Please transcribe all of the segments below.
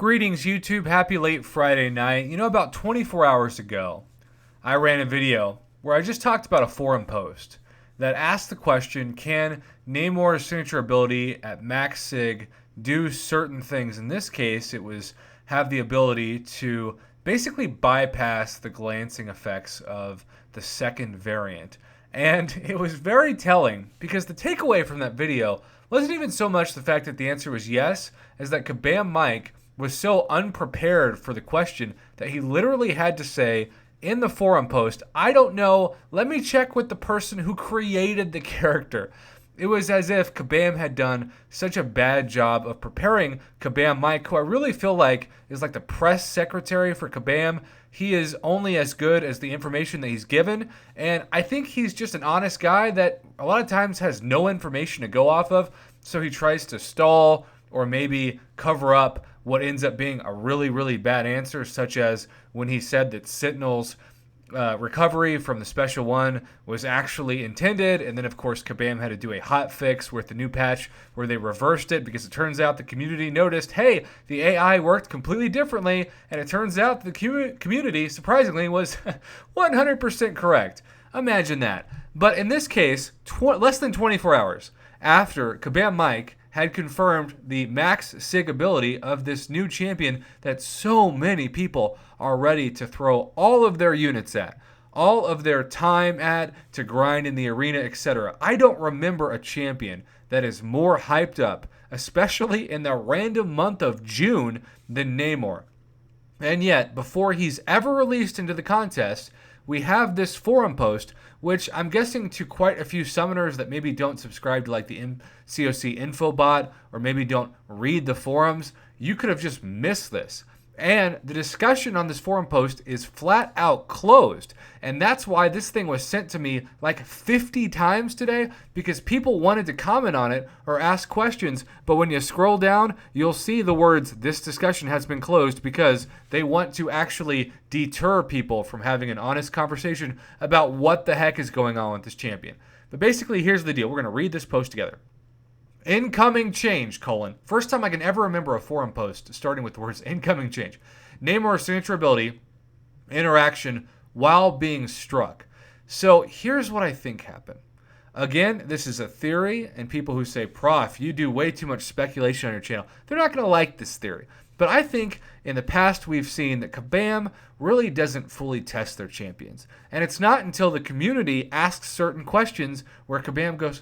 Greetings, YouTube. Happy late Friday night. About 24 hours ago, I ran a video where I just talked about a forum post that asked the question, can Namor's signature ability at max sig do certain things? In this case, it was have the ability to basically bypass the glancing effects of the second variant. And it was very telling because the takeaway from that video wasn't even so much the fact that the answer was yes, as that Kabam Mike was so unprepared for the question that he literally had to say in the forum post, I don't know, let me check with the person who created the character. It was as if Kabam had done such a bad job of preparing Kabam Mike, who I really feel like is like the press secretary for Kabam. He is only as good as the information that he's given, and I think he's just an honest guy that a lot of times has no information to go off of, so he tries to stall or maybe cover up what ends up being a really, really bad answer, such as when he said that Sentinel's recovery from the Special One was actually intended, and then of course Kabam had to do a hot fix with the new patch where they reversed it because it turns out the community noticed, hey, the AI worked completely differently, and it turns out the community, surprisingly, was 100% correct. Imagine that. But in this case, less than 24 hours after Kabam Mike had confirmed the max sig ability of this new champion that so many people are ready to throw all of their units at, all of their time at, to grind in the arena, etc. I don't remember a champion that is more hyped up, especially in the random month of June, than Namor. And yet, before he's ever released into the contest, we have this forum post, which I'm guessing to quite a few summoners that maybe don't subscribe to like the COC info bot or maybe don't read the forums, you could have just missed this. And the discussion on this forum post is flat out closed. And that's why this thing was sent to me like 50 times today, because people wanted to comment on it or ask questions. But when you scroll down, you'll see the words, this discussion has been closed, because they want to actually deter people from having an honest conversation about what the heck is going on with this champion. But basically, here's the deal. We're going to read this post together. Incoming change, : First time I can ever remember a forum post starting with the words incoming change. Namor's signature ability, interaction while being struck. So here's what I think happened. Again, this is a theory, and people who say, Prof, you do way too much speculation on your channel, they're not going to like this theory. But I think in the past we've seen that Kabam really doesn't fully test their champions. And it's not until the community asks certain questions where Kabam goes,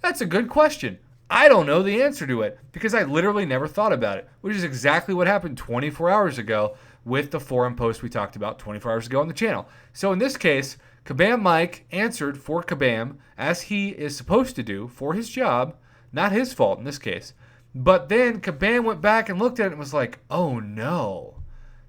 that's a good question. I don't know the answer to it because I literally never thought about it, which is exactly what happened 24 hours ago with the forum post we talked about 24 hours ago on the channel. So in this case, Kabam Mike answered for Kabam as he is supposed to do for his job, not his fault in this case. But then Kabam went back and looked at it and was like, oh no,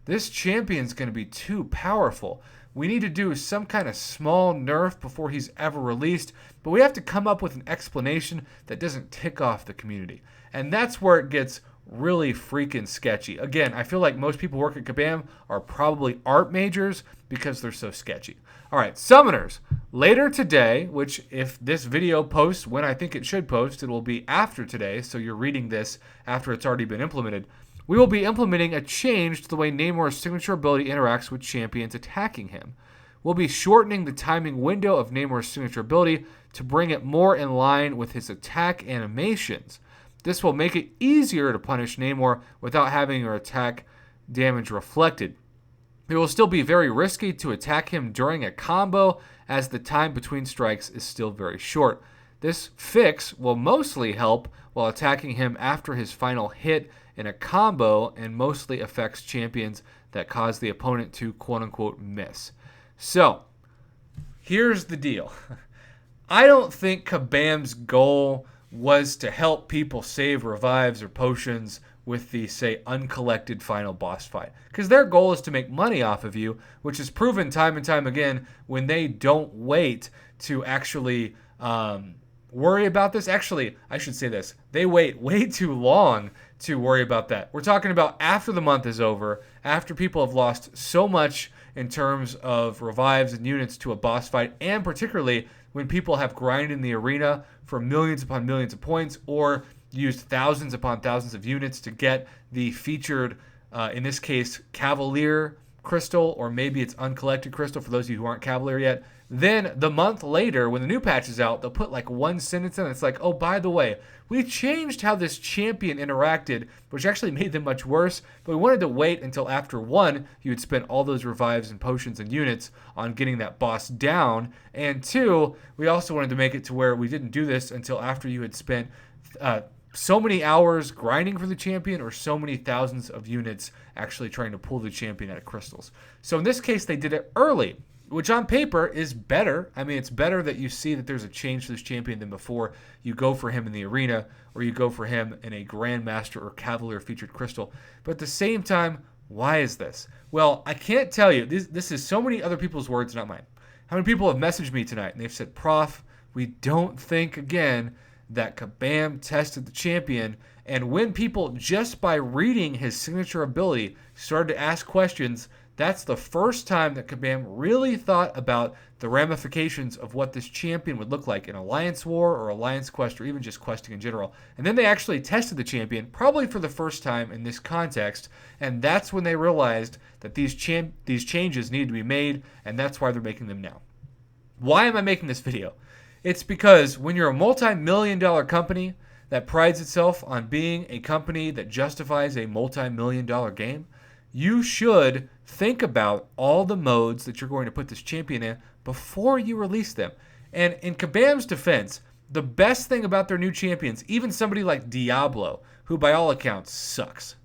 this champion's going to be too powerful. We need to do some kind of small nerf before he's ever released, but we have to come up with an explanation that doesn't tick off the community. And that's where it gets really freaking sketchy. Again, I feel like most people who work at Kabam are probably art majors because they're so sketchy. All right, summoners. Later today, which if this video posts when I think it should post, it will be after today, so you're reading this after it's already been implemented. We will be implementing a change to the way Namor's signature ability interacts with champions attacking him. We'll be shortening the timing window of Namor's signature ability to bring it more in line with his attack animations. This will make it easier to punish Namor without having your attack damage reflected. It will still be very risky to attack him during a combo, as the time between strikes is still very short. This fix will mostly help while attacking him after his final hit in a combo, and mostly affects champions that cause the opponent to quote-unquote miss. So, here's the deal. I don't think Kabam's goal was to help people save revives or potions with the, say, uncollected final boss fight. Because their goal is to make money off of you, which is proven time and time again when they don't wait to actually worry about this. Actually, I should say this. They wait way too long to worry about that. We're talking about after the month is over, after people have lost so much in terms of revives and units to a boss fight, and particularly when people have grinded in the arena for millions upon millions of points, or used thousands upon thousands of units to get the featured, in this case, Cavalier crystal, or maybe it's uncollected crystal for those of you who aren't Cavalier yet. Then the month later, when the new patch is out, they'll put like one sentence in. It's like, oh, by the way, we changed how this champion interacted, which actually made them much worse. But we wanted to wait until after one, you had spent all those revives and potions and units on getting that boss down. And two, we also wanted to make it to where we didn't do this until after you had spent so many hours grinding for the champion, or so many thousands of units actually trying to pull the champion out of crystals. So in this case, they did it early, which on paper is better. I mean, it's better that you see that there's a change to this champion than before you go for him in the arena, or you go for him in a Grandmaster or Cavalier featured crystal. But at the same time, why is this? Well, I can't tell you. This is so many other people's words, not mine. How many people have messaged me tonight and they've said, Prof, we don't think again that Kabam tested the champion. And when people, just by reading his signature ability, started to ask questions, that's the first time that Kabam really thought about the ramifications of what this champion would look like in Alliance War or Alliance Quest, or even just questing in general. And then they actually tested the champion, probably for the first time in this context, and that's when they realized that these changes needed to be made, and that's why they're making them now. Why am I making this video? It's because when you're a multi-million-dollar company that prides itself on being a company that justifies a multi-million-dollar game, you should think about all the modes that you're going to put this champion in before you release them. And in Kabam's defense, the best thing about their new champions, even somebody like Diablo, who by all accounts sucks,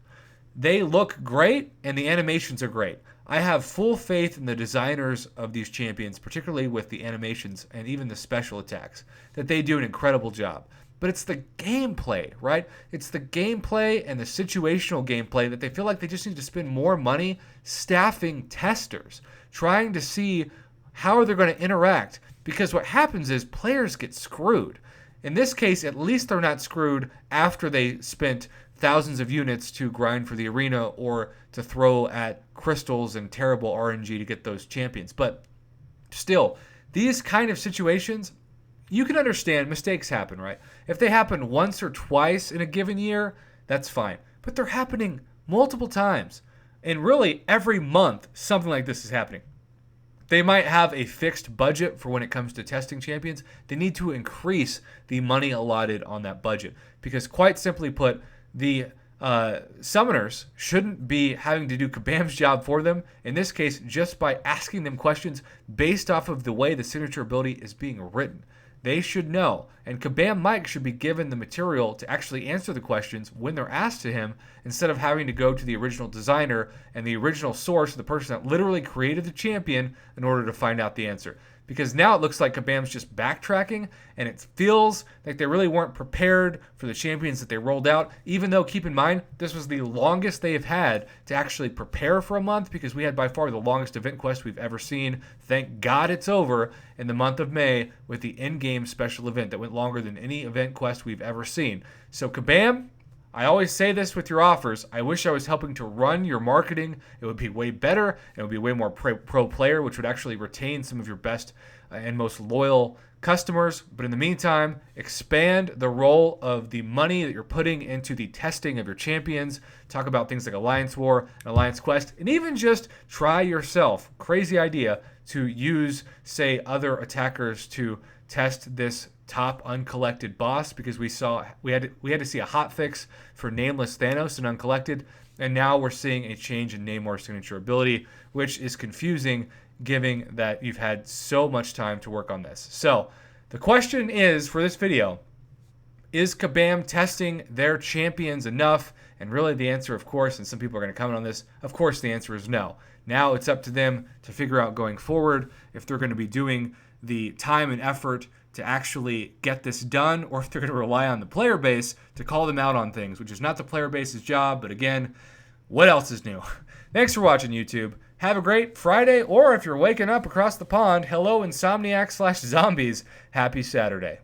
they look great and the animations are great. I have full faith in the designers of these champions, particularly with the animations and even the special attacks, that they do an incredible job. But it's the gameplay, right? It's the gameplay and the situational gameplay that they feel like they just need to spend more money staffing testers, trying to see how they're going to interact. Because what happens is players get screwed. In this case, at least they're not screwed after they spent thousands of units to grind for the arena or to throw at crystals and terrible RNG to get those champions. But still, these kind of situations, you can understand mistakes happen, right? If they happen once or twice in a given year, that's fine. But they're happening multiple times. And really, every month, something like this is happening. They might have a fixed budget for when it comes to testing champions. They need to increase the money allotted on that budget. Because quite simply put, the summoners shouldn't be having to do Kabam's job for them. In this case, just by asking them questions based off of the way the signature ability is being written. They should know, and Kabam Mike should be given the material to actually answer the questions when they're asked to him, instead of having to go to the original designer and the original source, the person that literally created the champion, in order to find out the answer. Because now it looks like Kabam's just backtracking, and it feels like they really weren't prepared for the champions that they rolled out, even though, keep in mind, this was the longest they have had to actually prepare for a month, because we had by far the longest event quest we've ever seen. Thank God it's over in the month of May with the in-game special event that went longer than any event quest we've ever seen. So Kabam, I always say this with your offers. I wish I was helping to run your marketing. It would be way better, and it would be way more pro player, which would actually retain some of your best and most loyal customers. But in the meantime, expand the role of the money that you're putting into the testing of your champions. Talk about things like Alliance War and Alliance Quest, and even just try yourself. Crazy idea to use, say, other attackers to test this top uncollected boss, because we had to see a hotfix for Nameless Thanos and Uncollected, and now we're seeing a change in Namor's signature ability, which is confusing given that you've had so much time to work on this. So the question is, for this video, is Kabam testing their champions enough? And really the answer, of course, and some people are going to comment on this, of course the answer is no. Now it's up to them to figure out going forward if they're going to be doing the time and effort to actually get this done, or if they're going to rely on the player base to call them out on things, which is not the player base's job. But again, what else is new? Thanks for watching, YouTube. Have a great Friday, or if you're waking up across the pond, hello Insomniac/zombies. Happy Saturday.